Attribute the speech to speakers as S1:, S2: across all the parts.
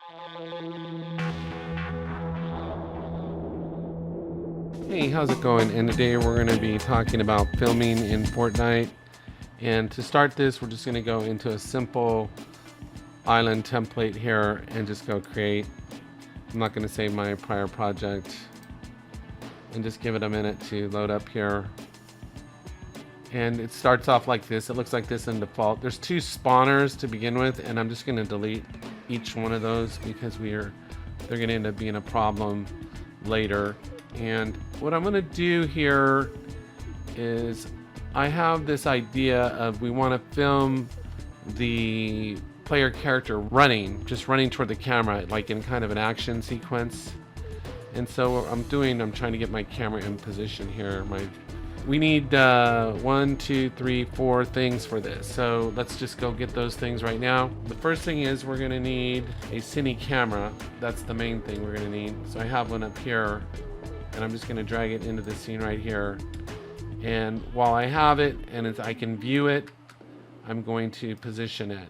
S1: Hey, how's it going? And today we're going to be talking about filming in Fortnite. And to start this, we're just going to go into a simple island template here and just go create. I'm not going to save my prior project and just give it a minute to load up here. And it starts off like this. It looks like this in default. There's two spawners to begin with, and I'm just going to delete each one of those because they're going to end up being a problem later. And what I'm going to do here is I have this idea of we want to film the player character just running toward the camera, like in kind of an action sequence. And so what I'm trying to get my camera in position here. We need 1, 2, 3, 4 things for this. So let's just go get those things right now. The first thing is we're going to need a cine camera. That's the main thing we're going to need. So I have one up here, and I'm just going to drag it into the scene right here. And while I have it and I can view it, I'm going to position it.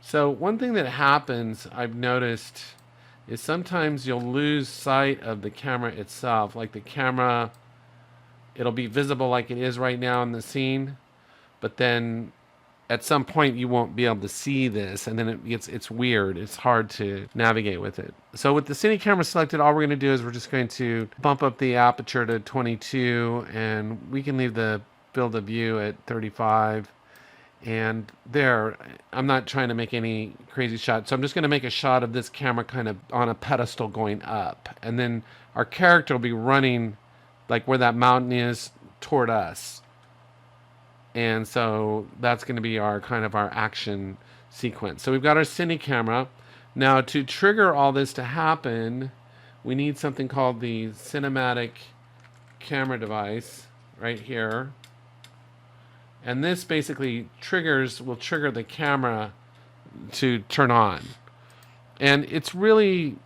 S1: So one thing that happens, I've noticed, is sometimes you'll lose sight of the camera itself. Like the camera, it'll be visible like it is right now in the scene, but then at some point you won't be able to see this, and then it's weird. It's hard to navigate with it. So with the cine camera selected, all we're going to do is we're just going to bump up the aperture to 22, and we can leave the field of view at 35. And there, I'm not trying to make any crazy shot. So I'm just going to make a shot of this camera kind of on a pedestal going up. And then our character will be running like where that mountain is toward us. And so that's going to be our action sequence. So we've got our cine camera. Now to trigger all this to happen, we need something called the cinematic camera device right here. And this basically will trigger the camera to turn on. And it's really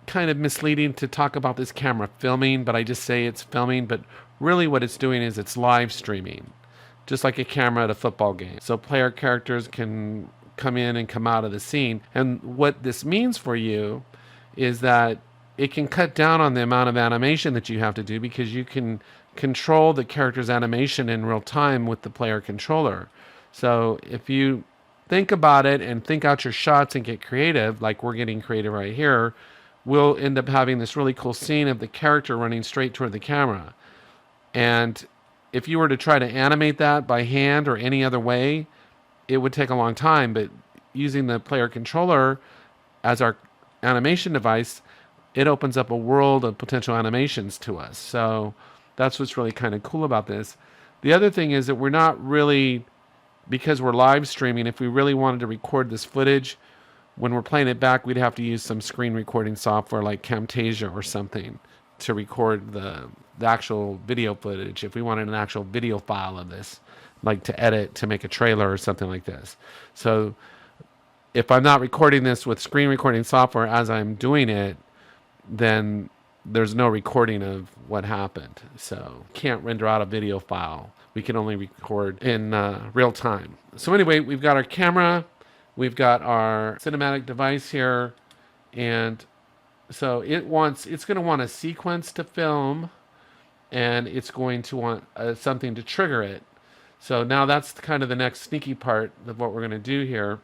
S1: kind of misleading to talk about this camera filming, but I just say it's filming, but really what it's doing is it's live streaming, just like a camera at a football game. So player characters can come in and come out of the scene. And what this means for you is that it can cut down on the amount of animation that you have to do, because you can control the character's animation in real time with the player controller. So if you think about it and think out your shots and get creative, like we're getting creative right here, we'll end up having this really cool scene of the character running straight toward the camera. And if you were to try to animate that by hand or any other way, it would take a long time. But using the player controller as our animation device, it opens up a world of potential animations to us. So that's what's really kind of cool about this. The other thing is that we're not really, because we're live streaming, if we really wanted to record this footage, when we're playing it back, we'd have to use some screen recording software like Camtasia or something to record the actual video footage if we wanted an actual video file of this, like to edit to make a trailer or something like this. So if I'm not recording this with screen recording software as I'm doing it, then there's no recording of what happened. So can't render out a video file. We can only record in real time. So anyway, we've got our camera, we've got our cinematic device here, and so it's going to want a sequence to film, and it's going to want something to trigger it. So now that's kind of the next sneaky part of what we're going to do here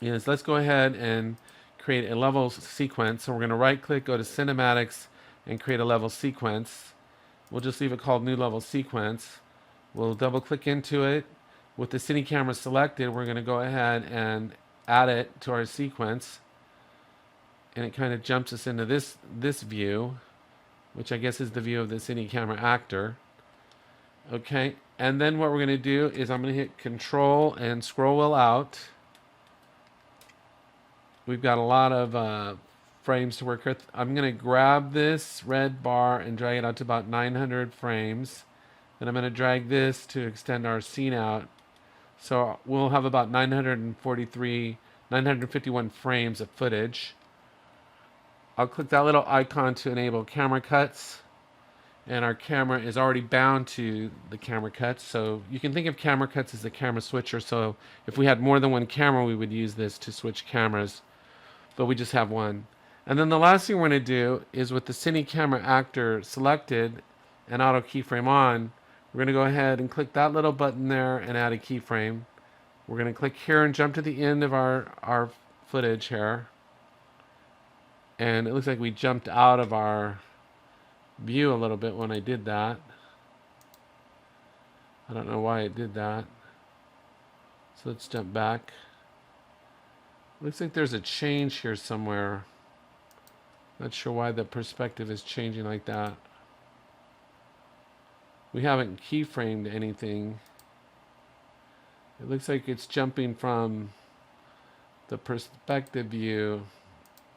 S1: is let's go ahead and create a level sequence. So we're going to right click, go to cinematics, and create a level sequence. We'll just leave it called new level sequence. We'll double click into it. With the cine camera selected, we're going to go ahead and add it to our sequence. And it kind of jumps us into this view, which I guess is the view of the cine camera actor. Okay, and then what we're going to do is I'm going to hit Control and scroll wheel out. We've got a lot of frames to work with. I'm going to grab this red bar and drag it out to about 900 frames. Then I'm going to drag this to extend our scene out. So we'll have about 951 frames of footage. I'll click that little icon to enable camera cuts. And our camera is already bound to the camera cuts. So you can think of camera cuts as the camera switcher. So if we had more than one camera, we would use this to switch cameras. but we just have one. And then the last thing we're going to do is with the cine camera actor selected and auto keyframe on, we're going to go ahead and click that little button there and add a keyframe. We're going to click here and jump to the end of our footage here. And it looks like we jumped out of our view a little bit when I did that. I don't know why it did that. So let's jump back. Looks like there's a change here somewhere. Not sure why the perspective is changing like that. We haven't keyframed anything. It looks like it's jumping from the perspective view.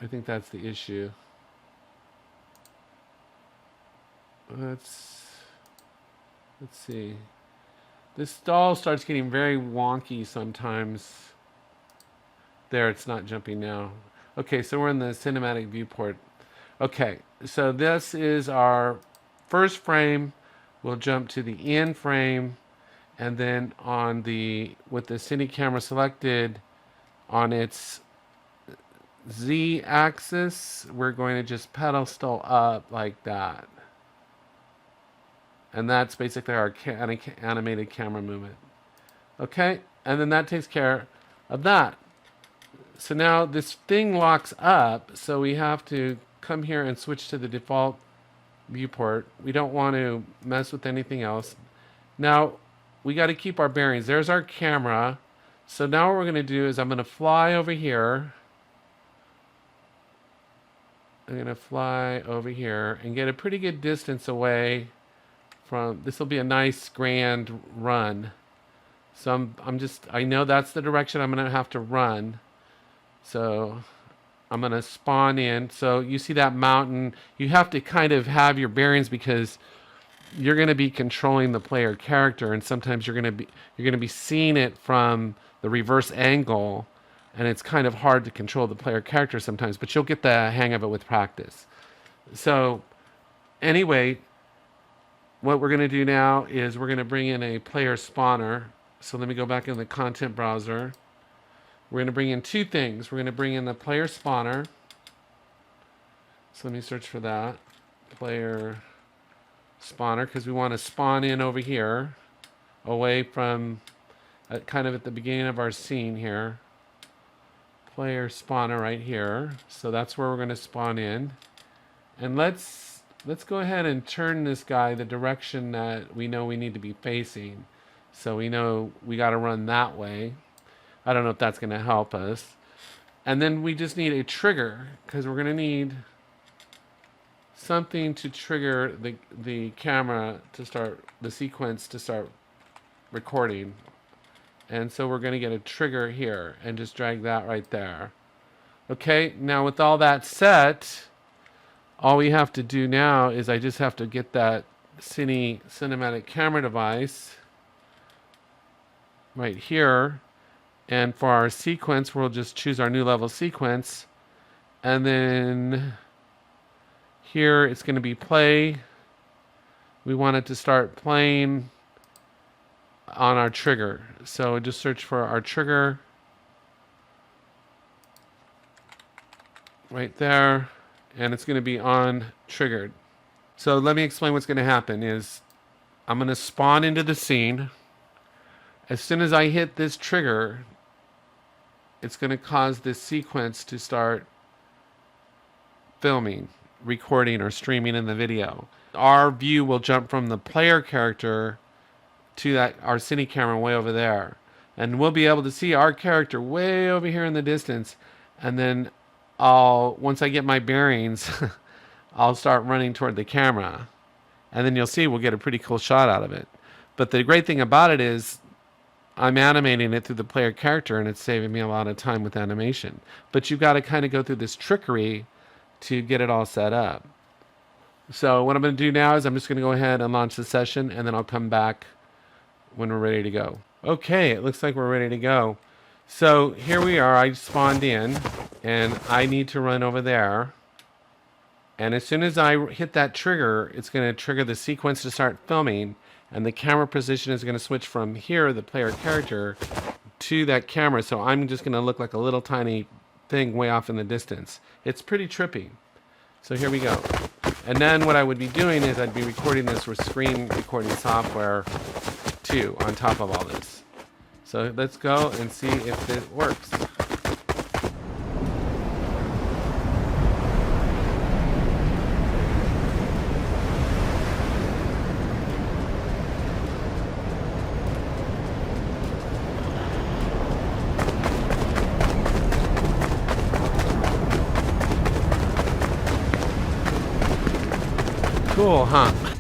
S1: I think that's the issue. Let's see. This all starts getting very wonky sometimes. There, it's not jumping now. Okay, so we're in the cinematic viewport. Okay, so this is our first frame. We'll jump to the end frame, and then on the with the cine camera selected on its Z axis, we're going to just pedestal up like that. And that's basically our animated camera movement. Okay, and then that takes care of that. So now this thing locks up, so we have to come here and switch to the default viewport. We don't want to mess with anything else. Now, we got to keep our bearings. There's our camera. So now what we're going to do is I'm going to fly over here. I'm going to fly over here and get a pretty good distance away from, this will be a nice grand run. So I know that's the direction I'm going to have to run. So I'm going to spawn in. So you see that mountain, you have to kind of have your bearings because you're going to be controlling the player character, and sometimes you're going to be seeing it from the reverse angle, and it's kind of hard to control the player character sometimes, but you'll get the hang of it with practice. So anyway, what we're going to do now is we're going to bring in a player spawner. So let me go back in the content browser. We're going to bring in two things. We're going to bring in the player spawner. So let me search for that. Player spawner, because we want to spawn in over here, away from kind of at the beginning of our scene here. Player spawner right here. So that's where we're going to spawn in. And let's go ahead and turn this guy the direction that we know we need to be facing. So we know we got to run that way. I don't know if that's going to help us. And then we just need a trigger, because we're going to need something to trigger the camera to start, the sequence to start recording. And so we're going to get a trigger here and just drag that right there. Okay, now with all that set, all we have to do now is I just have to get that cinematic camera device right here. And for our sequence, we'll just choose our new level sequence. And then here it's going to be play. We want it to start playing on our trigger. So just search for our trigger right there. And it's going to be on triggered. So let me explain what's going to happen is I'm going to spawn into the scene. As soon as I hit this trigger, it's going to cause this sequence to start filming, recording, or streaming in the video. Our view will jump from the player character to our cine camera way over there. And we'll be able to see our character way over here in the distance. And then once I get my bearings, I'll start running toward the camera. And then you'll see we'll get a pretty cool shot out of it. But the great thing about it is I'm animating it through the player character, and it's saving me a lot of time with animation. But you've got to kind of go through this trickery to get it all set up. So what I'm going to do now is I'm just going to go ahead and launch the session, and then I'll come back when we're ready to go. Okay, it looks like we're ready to go. So here we are. I spawned in, and I need to run over there. And as soon as I hit that trigger, it's going to trigger the sequence to start filming. And the camera position is going to switch from here, the player character, to that camera. So I'm just going to look like a little tiny thing way off in the distance. It's pretty trippy. So here we go. And then what I would be doing is I'd be recording this with screen recording software too on top of all this. So let's go and see if it works. Cool, huh?